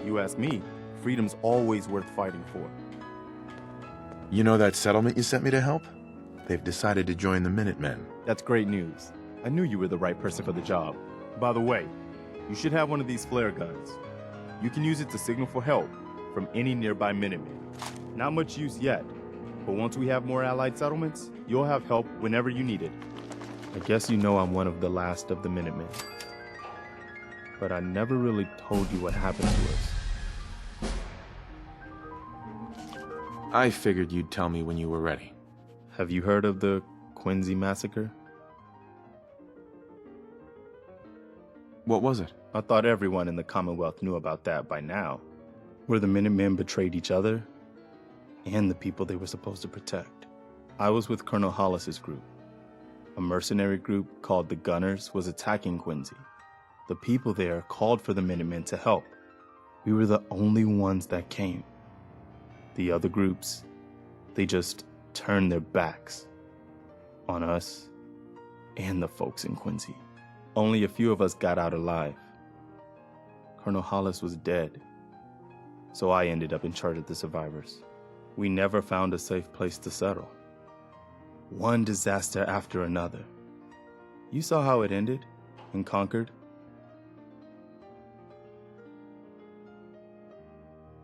You ask me, freedom's always worth fighting for. You know that settlement you sent me to help? They've decided to join the Minutemen. That's great news. I knew you were the right person for the job. By the way, you should have one of these flare guns. You can use it to signal for help from any nearby Minutemen. Not much use yet, but once we have more allied settlements, you'll have help whenever you need it. I guess you know I'm one of the last of the Minutemen. But I never really told you what happened to us. I figured you'd tell me when you were ready. Have you heard of the Quincy massacre? What was it? I thought everyone in the Commonwealth knew about that by now. Where the Minutemen betrayed each other and the people they were supposed to protect. I was with Colonel Hollis's group. A mercenary group called the Gunners was attacking Quincy. The people there called for the Minutemen to help. We were the only ones that came. The other groups, they just turned their backs on us and the folks in Quincy. Only a few of us got out alive. Colonel Hollis was dead, so I ended up in charge of the survivors. We never found a safe place to settle. One disaster after another. You saw how it ended in Concord?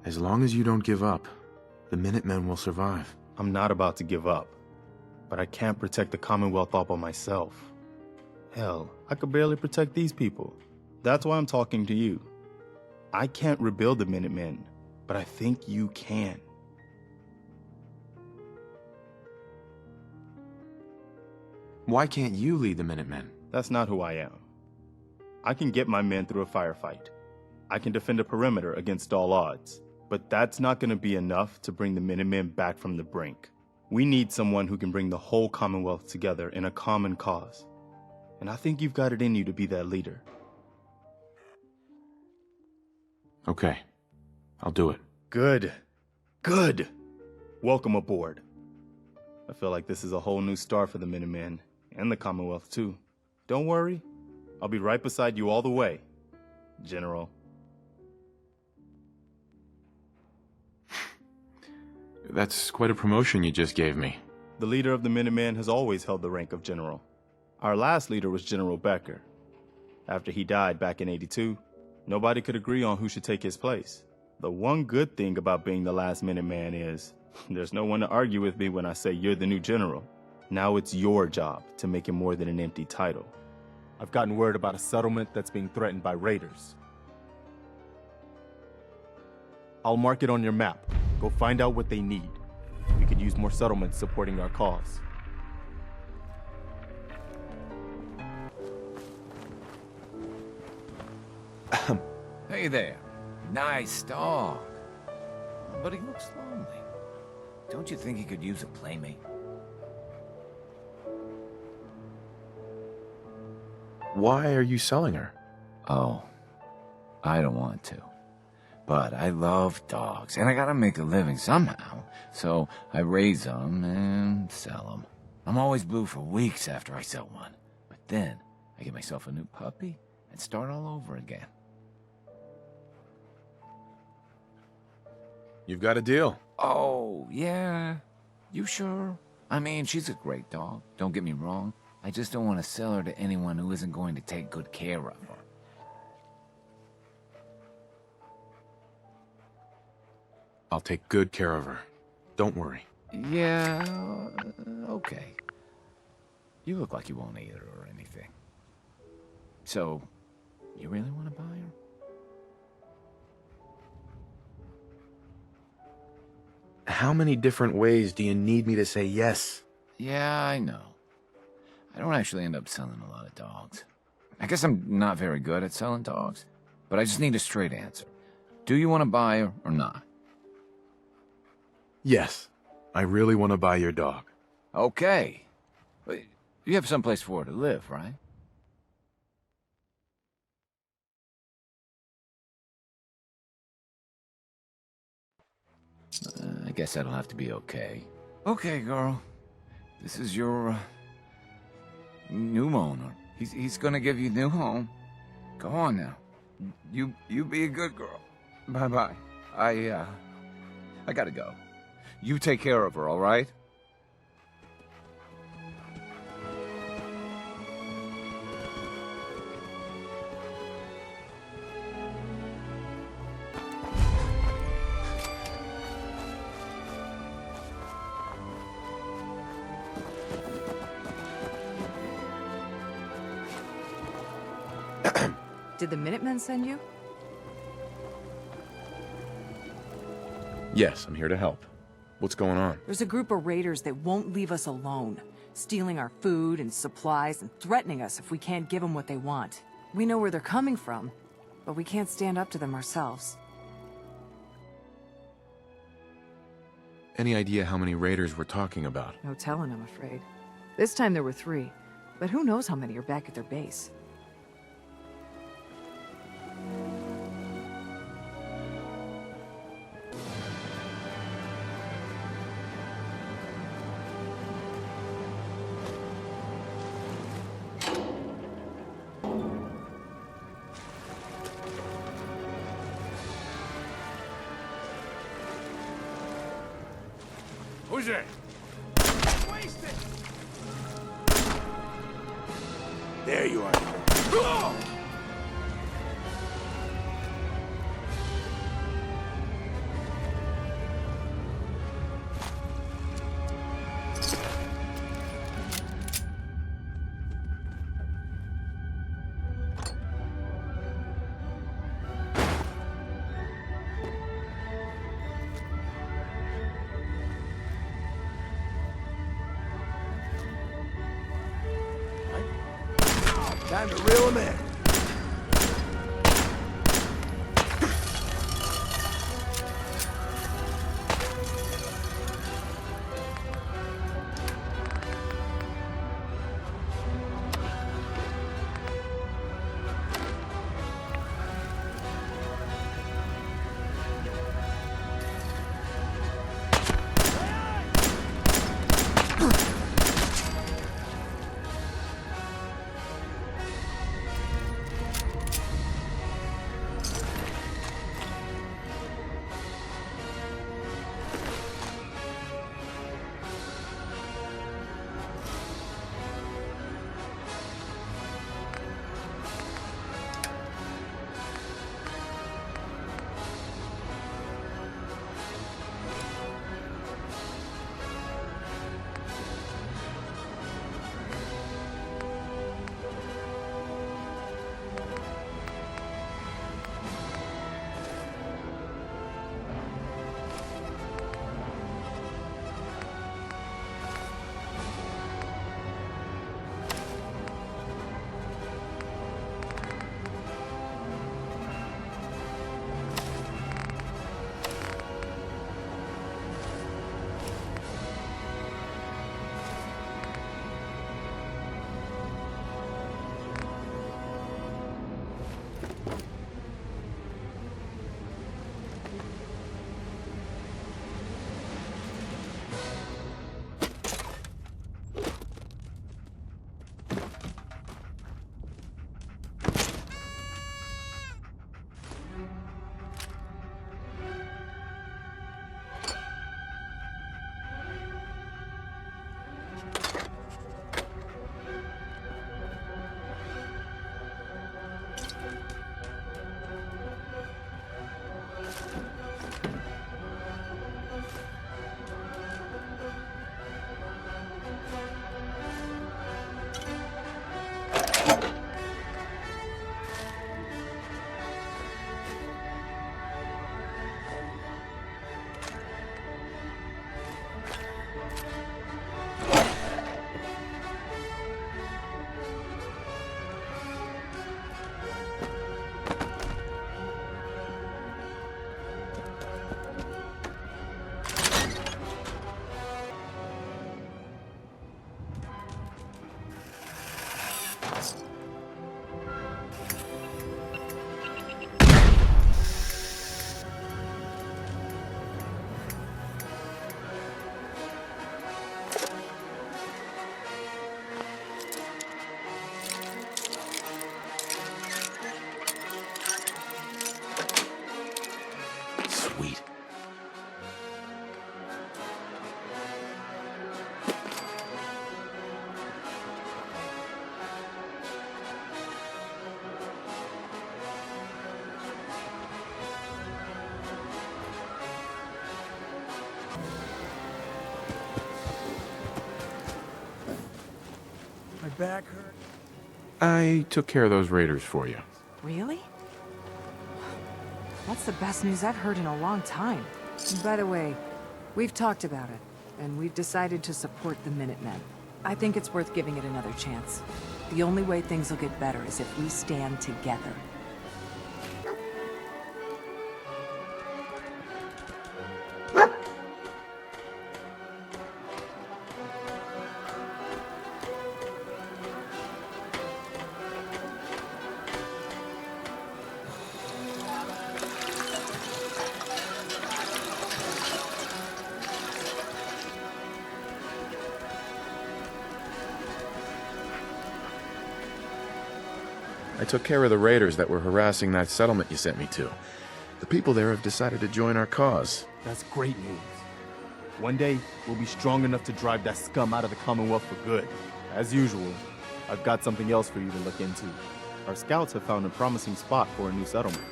As long as you don't give up, the Minutemen will survive. I'm not about to give up, but I can't protect the Commonwealth all by myself. Hell, I could barely protect these people. That's why I'm talking to you. I can't rebuild the Minutemen, but I think you can. Why can't you lead the Minutemen? That's not who I am. I can get my men through a firefight. I can defend a perimeter against all odds. But that's not going to be enough to bring the Minutemen back from the brink. We need someone who can bring the whole Commonwealth together in a common cause. And I think you've got it in you to be that leader. Okay, I'll do it. Good. Good. Welcome aboard. I feel like this is a whole new start for the Minutemen, and the Commonwealth too. Don't worry, I'll be right beside you all the way, General. That's quite a promotion you just gave me. The leader of the Minutemen has always held the rank of General. Our last leader was General Becker. After he died back in '82, nobody could agree on who should take his place. The one good thing about being the last Minuteman is, there's no one to argue with me when I say you're the new general. Now it's your job to make it more than an empty title. I've gotten word about a settlement that's being threatened by raiders. I'll mark it on your map. Go find out what they need. We could use more settlements supporting our cause. Hey there. Nice dog. But he looks lonely. Don't you think he could use a playmate? Why are you selling her? Oh, I don't want to. But I love dogs, and I gotta make a living somehow. So I raise them and sell them. I'm always blue for weeks after I sell one. But then I get myself a new puppy and start all over again. You've got a deal. Oh, yeah. You sure? I mean, she's a great dog, don't get me wrong. I just don't want to sell her to anyone who isn't going to take good care of her. I'll take good care of her. Don't worry. Yeah, okay. You look like you won't eat her or anything. So, you really want to buy her? How many different ways do you need me to say yes? Yeah, I know. I don't actually end up selling a lot of dogs. I guess I'm not very good at selling dogs, but I just need a straight answer. Do you want to buy her or not? Yes, I really want to buy your dog. Okay. But you have someplace for her to live, right? I guess that'll have to be okay. Okay, girl. This is your, new owner. He's gonna give you a new home. Go on now. You be a good girl. Bye-bye. I gotta go. You take care of her, all right? Did the Minutemen send you? Yes, I'm here to help. What's going on? There's a group of raiders that won't leave us alone, stealing our food and supplies and threatening us if we can't give them what they want. We know where they're coming from, but we can't stand up to them ourselves. Any idea how many raiders we're talking about? No telling, I'm afraid. This time there were 3, but who knows how many are back at their base. Who's it? Wasted. There you are. Time to reel him in. back hurt? I took care of those raiders for you. Really? That's the best news I've heard in a long time. And by the way, we've talked about it, and we've decided to support the Minutemen. I think it's worth giving it another chance. The only way things will get better is if we stand together. I took care of the raiders that were harassing that settlement you sent me to. The people there have decided to join our cause. That's great news. One day, we'll be strong enough to drive that scum out of the Commonwealth for good. As usual, I've got something else for you to look into. Our scouts have found a promising spot for a new settlement.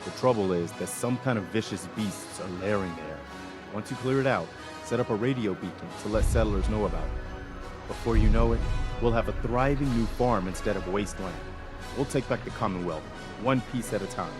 The trouble is that some kind of vicious beasts are lairing there. Once you clear it out, set up a radio beacon to let settlers know about it. Before you know it, we'll have a thriving new farm instead of wasteland. We'll take back the Commonwealth, one piece at a time.